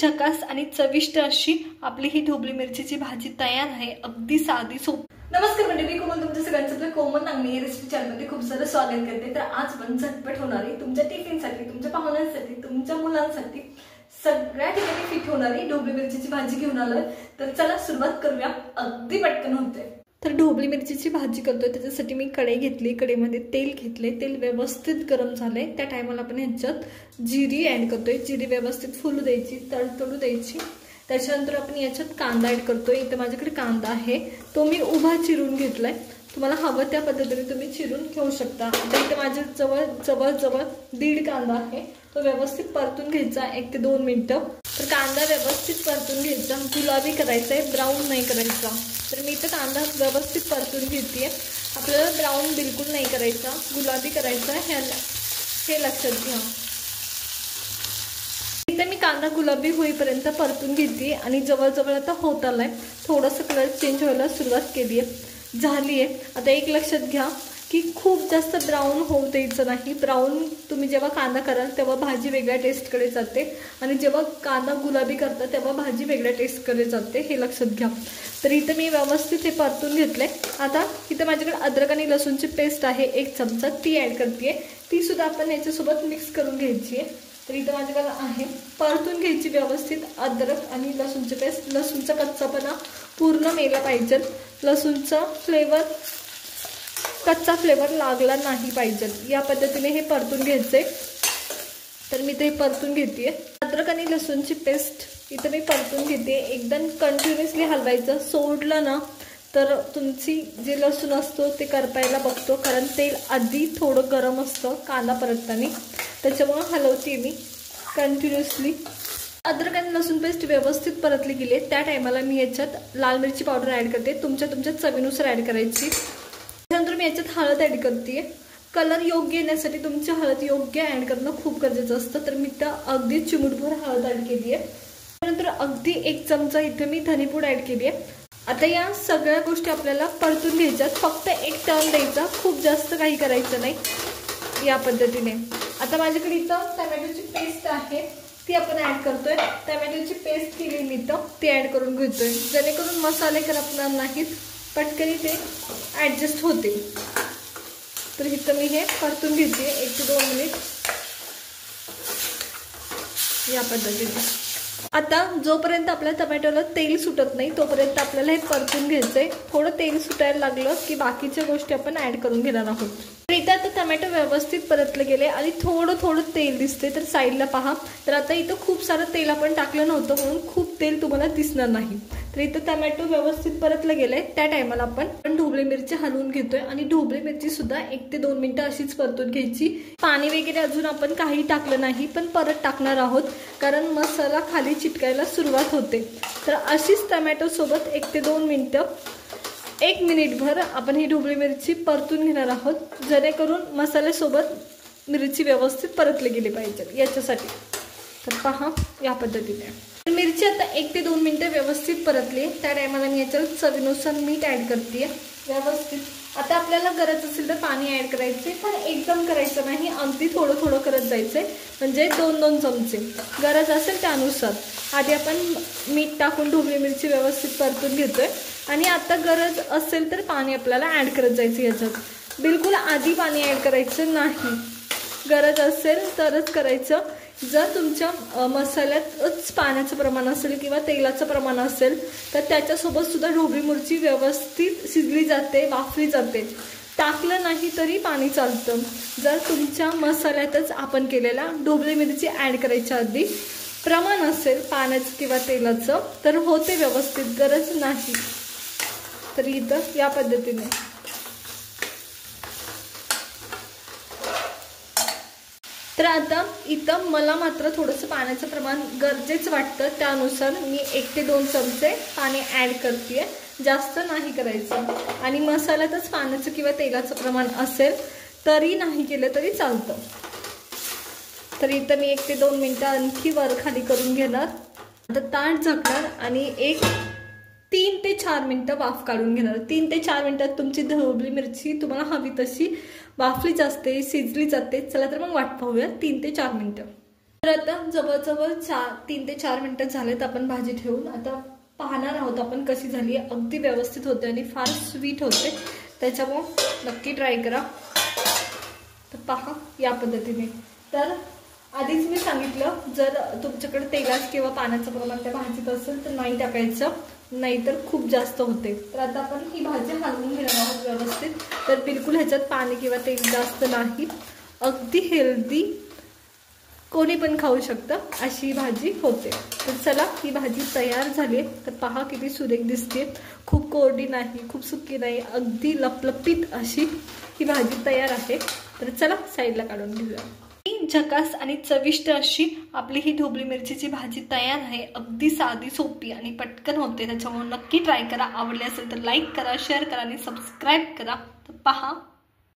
झकास आणि चविष्ट अशी आपली ही ढोबळी मिरचीची भाजी तयार आहे। अगदी साधी सोपी। नमस्कार मंडळी, मी कोमल तुमच्या सगळ्यांचं आपल्या कोमल नांगणे रेसिपी चॅनलमध्ये खूप सारं स्वागत करते। तर आज पण झटपट होणारी तुमच्या टिफिनसाठी, तुमच्या पाहुण्यांसाठी, तुमच्या मुलांसाठी सगळ्या ठिकाणी फिट होणारी ढोबळी मिरचीची भाजी घेऊन आलोय। तर चला सुरुवात करूया, अगदी पटकन होते। तर ढोबळी मिरचीची भाजी करतोय त्याच्यासाठी मी कढई घेतली, कढईमध्ये तेल घेतले, तेल व्यवस्थित गरम झाले त्या टायमाला आपण ह्याच्यात जिरी ऍड करतोय। जिरी व्यवस्थित फुलू द्यायची, तडतडू द्यायची। त्याच्यानंतर आपण याच्यात कांदा ऍड करतोय। इथे माझ्याकडे कांदा आहे, तो मी उभा चिरून घेतलाय। तुम्हाला हवं त्या पद्धतीने तुम्ही चिरून घेऊ शकता। आता इथे माझ्या जवळ 1.5 कांदा आहे, तो व्यवस्थित परतून घ्यायचा 1 ते 2 मिनिटं। तर कांदा व्यवस्थित परतून घ्यायचा, गुलाबी करायचा आहे, ब्राऊन नाही करायचा। तर मी इथे कांदा व्यवस्थित परतून घेतेय। आपल्याला ब्राऊन बिलकुल नाही करायचा, गुलाबी करायचा हे लक्षात घ्या। इथे मी कांदा गुलाबी होईपर्यंत परतून घेते आणि जवळ आता होत आलाय, थोडंसं कलर चेंज व्हायला सुरुवात केली आहे, झाली आहे। आता एक लक्षात घ्या की खूप जास्त ब्राऊन होऊ द्यायचं नाही। ब्राऊन तुम्ही जेव्हा कांदा कराल तेव्हा भाजी वेगळ्या टेस्टकडे जाते आणि जेव्हा कांदा गुलाबी करता तेव्हा भाजी वेगळ्या टेस्टकडे जाते, हे लक्षात घ्या। तर इथे मी व्यवस्थित हे परतून घेतले। आता इथे माझ्याकडे अद्रक आणि लसूणची पेस्ट आहे 1 चमचा, ती ऍड करते। ती सुद्धा आपण याच्यासोबत मिक्स करून घ्यायची आहे। तर इथे माझ्याकडे आहे, परतून घ्यायची व्यवस्थित अद्रक आणि लसूणची पेस्ट। लसूणचा कच्चापणा पूर्ण मेला पाहिजे, लसूणचा कच्चा फ्लेवर लागला नाही पाहिजे, या पद्धतीने हे परतून घ्यायचे। तर मी ते परतून घेते। अद्रक आणि लसूणची पेस्ट इथे मी परतून घेते। एकदम कंटिन्युअसली हलवायचं, सोडलं ना तर तुमची जे लसूण असतो ते करपायला बघतो, कारण तेल आधी थोडं गरम असतं कांदा परतताना, त्याच्यामुळे हलवते मी कंटिन्युअसली। अद्रक आणि लसूण पेस्ट व्यवस्थित परतली गेली, त्या टायमाला मी याच्यात लाल मिरची पावडर ऍड करते, तुमच्या चवीनुसार ऍड करायची। त्यानंतर मी याच्यात हळद ऍड करते। कलर योग्य येण्यासाठी तुमची हळद योग्य ऍड करणं खूप गरजेचं असतं। तर मी तर अगदी चिमूटभर हळद ऍड केली आहे। त्यानंतर अगदी 1 चमचा इथे मी धनेपूड ऍड केली आहे। आता या सगळ्या गोष्टी आपल्याला परतून घ्यायच्यात, फक्त एक टर्न द्यायचा, खूप जास्त काही करायचं नाही, या पद्धतीने। आता माझ्याकडे इथं टोमॅटोची पेस्ट आहे, ती आपण ऍड करतोय। टोमॅटोची पेस्ट केली मी तर ती ऍड करून घेतोय, जेणेकरून मसाले करपणार नाहीत, पटकन ते ऍडजस्ट होते। तर इथं मी हे परतून घेते 1 ते 2 मिनिट, या पद्धतीने। आता जोपर्यंत आपल्या टोमॅटोला तेल सुटत नाही तोपर्यंत आपल्याला हे परतून घ्यायचंय। थोडं तेल सुटायला लागलं की बाकीच्या गोष्टी आपण ऍड करून घेणार आहोत। तर इथं आता टोमॅटो व्यवस्थित परतले गेले आणि थोडं तेल दिसते, तर साईडला पहा। तर आता इथं खूप सारं तेल आपण टाकलं नव्हतं म्हणून खूप तेल तुम्हाला दिसणार नाही। तर इथं टोमॅटो व्यवस्थित परतले गेले, त्या टायमाला आपण ढोबळी मिरची हलवून घेतोय आणि ढोबळी मिरची सुद्धा 1 ते 2 मिनिटं अशीच परतून घ्यायची। पाणी वगैरे अजून आपण काही टाकलं नाही, पण परत टाकणार आहोत, कारण मसाला खाली चिटकायला सुरुवात होते। तर अशीच टोमॅटो सोबत 1 ते 2 मिनिटं, 1 मिनिटभर आपण ही ढोबळी मिरची परतून घेणार आहोत, जेणेकरून मसाल्यासोबत मिरची व्यवस्थित परतली गेली पाहिजे याच्यासाठी। तर पहा या पद्धतीने मिरची आता 1 ते 2 मिनिटं व्यवस्थित परतली, त्या टायमाला मी याच्यात चवीनुसार मीठ ऍड करते व्यवस्थित। आता आपल्याला गरज असेल तर पाणी ऍड करायचे, पण एकदम करायचं नाही, अगदी थोडं करत जायचंय, म्हणजे 2-2 चमचे गरज असेल त्यानुसार। आधी आपण मीठ टाकून ढोबळी मिरची व्यवस्थित परतून घेतोय आणि आता गरज असेल तर पाणी आपल्याला ऍड करत जायचं याच्यात। बिलकुल आधी पाणी ऍड करायचं नाही, गरज असेल तरच करायचं। जर तुमच्या मसाल्यातच पाण्याचं प्रमाण असेल किंवा तेलाचं प्रमाण असेल तर त्याच्यासोबत सुद्धा ढोबळी मिरची व्यवस्थित शिजली जाते, वाफली जाते, टाकलं नाही तरी पाणी चालतं। जर तुमच्या मसाल्यातच आपण केलेला ढोबळी मिरची ऍड करायच्या आधी प्रमाण असेल पाण्याचं किंवा तेलाचं तर होते व्यवस्थित, गरज नाही। तर इथं या पद्धतीने तर आता इथं मला मात्र थोडंसं पाण्याचं प्रमाण गरजेचं वाटतं, त्यानुसार मी 1 ते 2 चमचे पाणी ऍड करते, जास्त नाही करायचं। आणि मसाल्यातच पाण्याचं किंवा तेलाचं प्रमाण असेल तरी नाही केलं तरी चालतं। तर इथं मी 1 ते 2 मिनिटं आणखी वर खाली करून घेणार। आता ताट झाकणार आणि 3 ते 4 मिनिटं वाफ काढून घेणार। 3 ते 4 मिनिटात तुमची ढोबळी मिरची तुम्हाला हवी तशी वाफली जाते, शिजली जाते। चला तर मग वाट पाहूया 3 ते 4 मिनिटं। तर आता जवळजवळ 3 ते 4 मिनिटं झालेत आपण भाजी ठेवून. आता पाहणार आहोत आपण कशी झाली आहे. अगदी व्यवस्थित होते आणि फार स्वीट होते, त्याच्यामुळे नक्की ट्राय करा. तर पहा या पद्धतीने. तर आधीच मी सांगितलं, जर तुमच्याकडे तेलात किंवा पाण्याचं प्रमाण त्या भाजीत असेल तर नाही टाकायचं, नाहीतर खूप जास्त होते. तर आता आपण ही भाजी हलवून घेणार आहोत व्यवस्थित. तर बिलकुल ह्याच्यात पाणी किंवा तेल जास्त नाही, अगदी हेल्दी, कोणी पण खाऊ शकतं अशी भाजी होते. तर चला ही भाजी तयार झाली आहे. तर पहा किती सुरेख दिसते, खूप कोरडी नाही, खूप सुकी नाही, अगदी लपलपीत अशी ही भाजी तयार आहे. तर चला साईडला काढून घेऊया. झकास आणि चविष्ट अशी आपली ही ढोबळी मिरचीची भाजी तयार आहे. अगदी साधी, सोपी आणि पटकन होते. त्याच्यामुळे नक्की ट्राय करा. आवडली असेल तर लाईक करा, शेअर करा आणि सबस्क्राईब करा. तर पहा